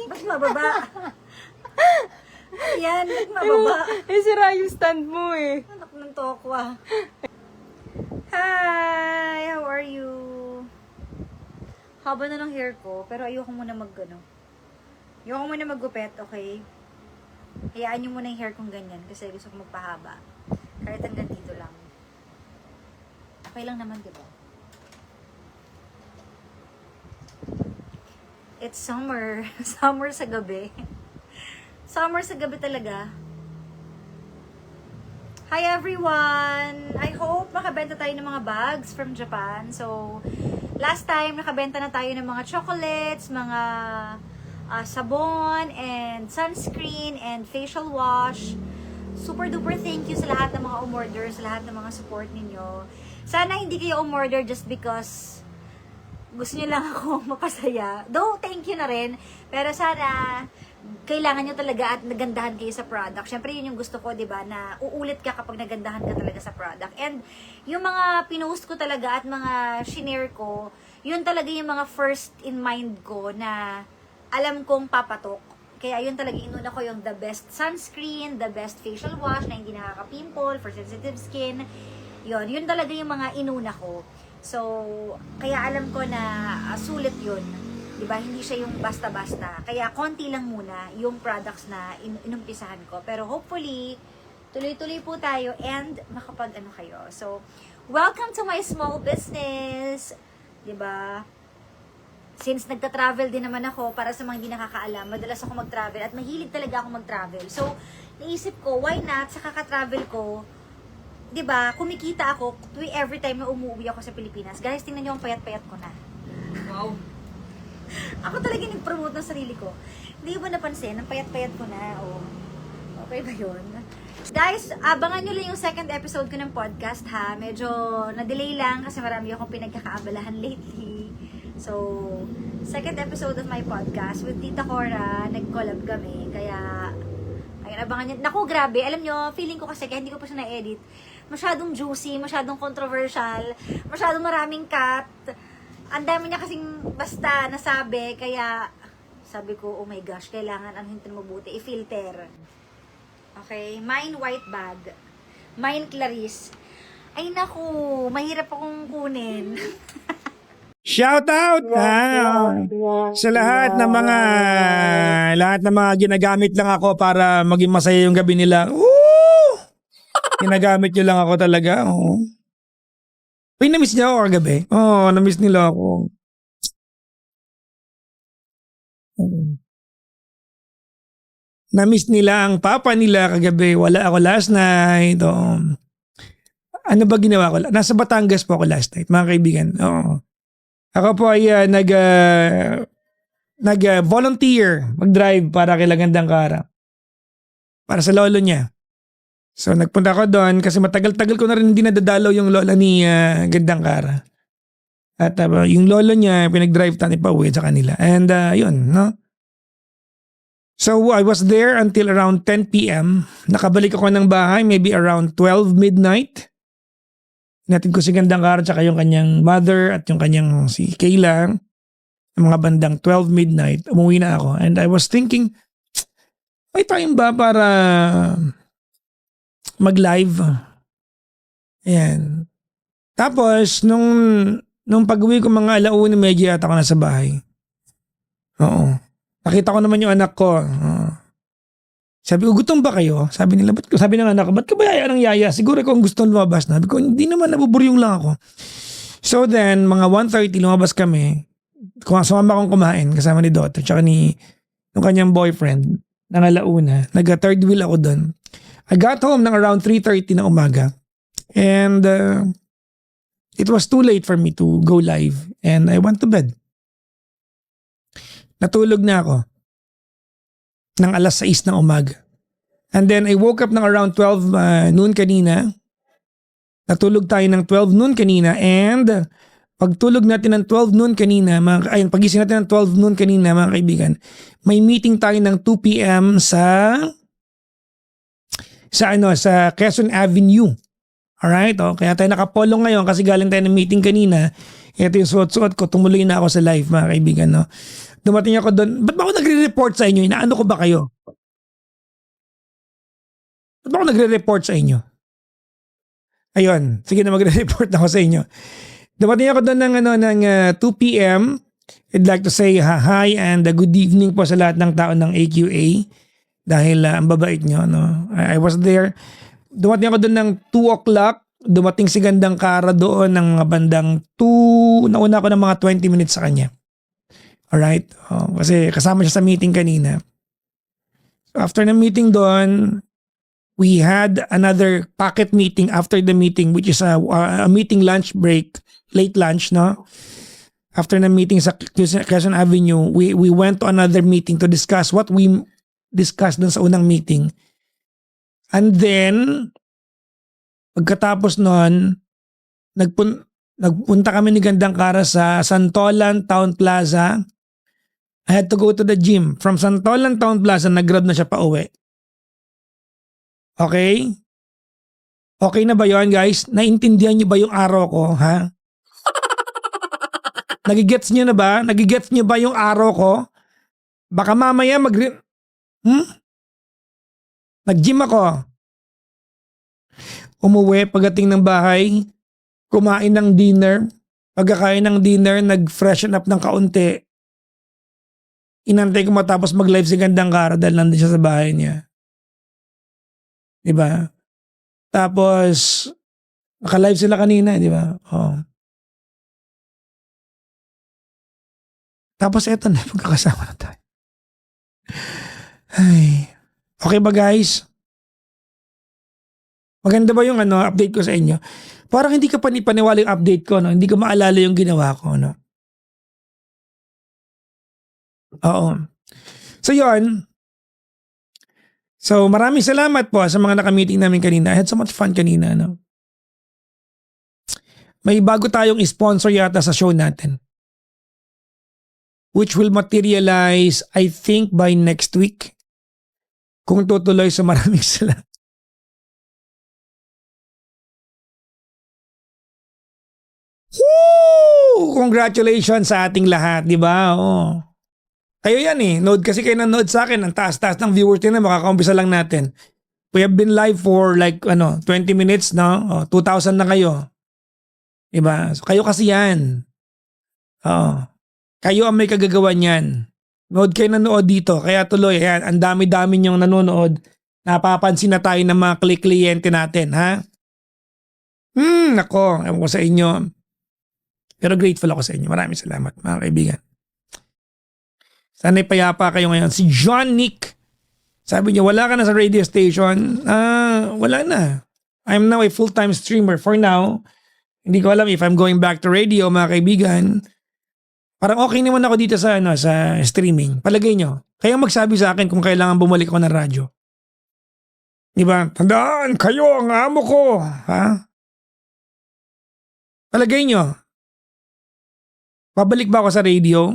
Ba't mababa? Ayan, ba't mababa? Sira yung stand mo eh. Anak ng tokwa. Hi! How are you? Haba na ng hair ko, pero ayoko muna ayoko muna maggupit, okay? Hayaan nyo muna yung hair kong ganyan kasi gusto ko magpahaba. Kahit hanggang dito lang. Okay lang naman, di ba? It's summer. Summer sa gabi. Summer sa gabi talaga. Hi everyone! I hope makabenta tayo ng mga bags from Japan. So, last time nakabenta na tayo ng mga chocolates, mga sabon, and sunscreen, and facial wash. Super duper thank you sa lahat ng mga umorder, sa lahat ng mga support ninyo. Sana hindi kayo umorder just because gusto niyo lang ako mapasaya. Though, thank you na rin. Pero sana kailangan nyo talaga at nagandahan kayo sa product. Syempre, yun yung gusto ko, di ba, na uulit ka kapag nagandahan ka talaga sa product. And yung mga pinost ko talaga at mga shinare ko, yun talaga yung mga first in mind ko na alam kong papatok. Kaya yun talaga inuna ko yung the best sunscreen, the best facial wash na hindi nakaka-pimple for sensitive skin. Yun talaga yung mga inuna ko. So, kaya alam ko na sulit yun. Diba? Hindi siya yung basta-basta. Kaya konti lang muna yung products na inumpisahan ko. Pero hopefully, tuloy-tuloy po tayo and makapag-ano kayo. So, welcome to my small business. Diba? Since nagta-travel din naman ako, para sa mga hindi nakakaalam, madalas ako mag-travel at mahilig talaga ako mag-travel. So, naisip ko, why not sa kaka-travel ko, diba, kumikita ako every time na umuwi ako sa Pilipinas. Guys, tingnan nyo ang payat-payat ko na. Wow. Ako talaga nag-promote ng sarili ko. Hindi ba napansin? Ang payat-payat ko na. Oh. Okay ba yun? Guys, abangan nyo lang yung second episode ko ng podcast ha. Medyo na-delay lang kasi marami akong pinagkakaabalahan lately. So, second episode of my podcast with Tita Cora. Nag-collab kami. Kaya, ayun, abangan nyo. Naku, grabe. Alam nyo, feeling ko kasi kaya hindi ko pa siya na-edit. Masyadong juicy, masyadong controversial, masyadong maraming cut. Ang dami niya kasing basta nasabi, kaya sabi ko, oh my gosh, kailangan ang hintin mabuti, i-filter. Okay, mine white bag. Mine Clarice. Ay naku, mahirap akong kunin. Shout out sa lahat ng mga ginagamit lang ako para maging masaya yung gabi nila. Woo! Ginagamit nyo lang ako talaga. Oh. Uy, na-miss niya ako kagabi. Oo, na-miss nila ako. Na-miss nila ang papa nila kagabi. Wala ako last night. Ano ba ginawa ko? Nasa Batangas po ako last night, mga kaibigan. Oo. Ako po ay nag-volunteer mag-drive para kay Lagandang Kara. Para sa lolo niya. So nagpunta ako doon kasi matagal-tagal ko na rin hindi nadadalaw yung lola ni Gandang Kara. At yung lolo niya pinag-drive tayo pa uwi sa kanila. And yun, no? So I was there until around 10 p.m. Nakabalik ako ng bahay maybe around 12 midnight. Natin ko si Gandang Kara at yung kanyang mother at yung kanyang si Kayla. Mga bandang 12 midnight, umuwi na ako. And I was thinking, may time ba para mag-live? Ayan. Tapos, nung pag-uwi ko mga alauna, medyo yata ako nasa bahay. Oo. Nakita ko naman yung anak ko. Sabi ko, gutom ba kayo? Sabi nila, sabi ng anak ko, ba't ka ba yaya ng yaya? Siguro kung gusto lumabas na. Sabi ko, hindi naman, nabuburyong lang ako. So then, mga 1:30 lumabas kami. Sumama akong kumain kasama ni Dotto tsaka ni yung kanyang boyfriend ng alauna. Nag-third wheel ako doon. I got home ng around 3:30 na umaga. And it was too late for me to go live. And I went to bed. Natulog na ako ng alas 6 ng umaga. And then I woke up ng around 12 noon kanina. Natulog tayo ng 12 noon kanina. And pagtulog natin ng 12 noon kanina, pagising natin ng 12 noon kanina mga kaibigan, may meeting tayo ng 2 p.m. sa Quezon Avenue. Alright, kaya tayo nakapolo ngayon kasi galing tayo ng meeting kanina. Ito yung suot-suot ko, tumuloy na ako sa live mga kaibigan. No? Dumating ako doon, ba't ba ako nagre-report sa inyo? Inaano ko ba kayo? Ba't ba ako nagre-report sa inyo? Ayun, sige na magre-report ako sa inyo. Dumating ako doon ng 2 p.m. I'd like to say hi and good evening po sa lahat ng tao ng AQA dahil ang babait nyo. No? I was there. Dumating ako doon ng 2 o'clock. Dumating si Gandang Kara doon ng mga bandang 2. Nauna ako ng mga 20 minutes sa kanya. Alright? Kasi kasama siya sa meeting kanina. After the meeting doon, we had another packet meeting after the meeting which is a meeting lunch break, late lunch, no? After the meeting sa Quezon Avenue, we went to another meeting to discuss what we discussed dun sa unang meeting. And then, pagkatapos nun, nagpunta kami ni Gandang Kara sa Santolan Town Plaza. I had to go to the gym. From Santolan Town Plaza, nag-grab na siya pa uwi. Okay? Okay na ba yon guys? Naintindihan niyo ba yung araw ko, ha? Nagigets niyo na ba? Nagigets niyo ba yung araw ko? Baka mamaya nag-gym ako. Umuwi pagdating ng bahay, kumain ng dinner. Pagkakain ng dinner, nag-freshen up ng kaunti. Inantay ko matapos mag-live si Gandang Kara dahil nandun siya sa bahay niya. Diba? Tapos, naka-live sila kanina, diba? Tapos eto na, magkakasama na tayo. Ay. Okay ba guys? Maganda ba yung update ko sa inyo? Parang hindi ka paniwala yung update ko, no? Hindi ko maalala yung ginawa ko, no? Oo. So yun. So maraming salamat po sa mga naka-meeting namin kanina. I had so much fun kanina, no? May bago tayong sponsor yata sa show natin. Which will materialize, I think, by next week. Kung tutuloy, so maraming salamat. Woo! Congratulations sa ating lahat, di ba? Oh. Kayo yan eh. Node kasi kayo ng node sa akin. Ang taas-taas ng viewers din na makakaumpisa lang natin. We have been live for like 20 minutes, no? 2,000 na kayo. Diba? So, kayo kasi yan. Kayo ang may kagagawan yan. Node kayo nanood dito. Kaya tuloy, ayan, ang dami-dami niyong nanonood. Napapansin na tayo ng mga kliyente natin, ha? Nako, ewan ko sa inyo. Pero grateful ako sa inyo. Maraming salamat, mga kaibigan. Sana'y payapa kayo ngayon. Si John Nick, sabi niya, wala ka na sa radio station. Wala na. I'm now a full-time streamer. For now, hindi ko alam if I'm going back to radio, mga kaibigan. Parang okay naman ako dito sa streaming. Palagay nyo. Kaya magsabi sa akin kung kailangan bumalik ako ng radyo. Diba? Tandaan, kayo ang amo ko. Ha? Palagay nyo. Babalik ba ako sa radio?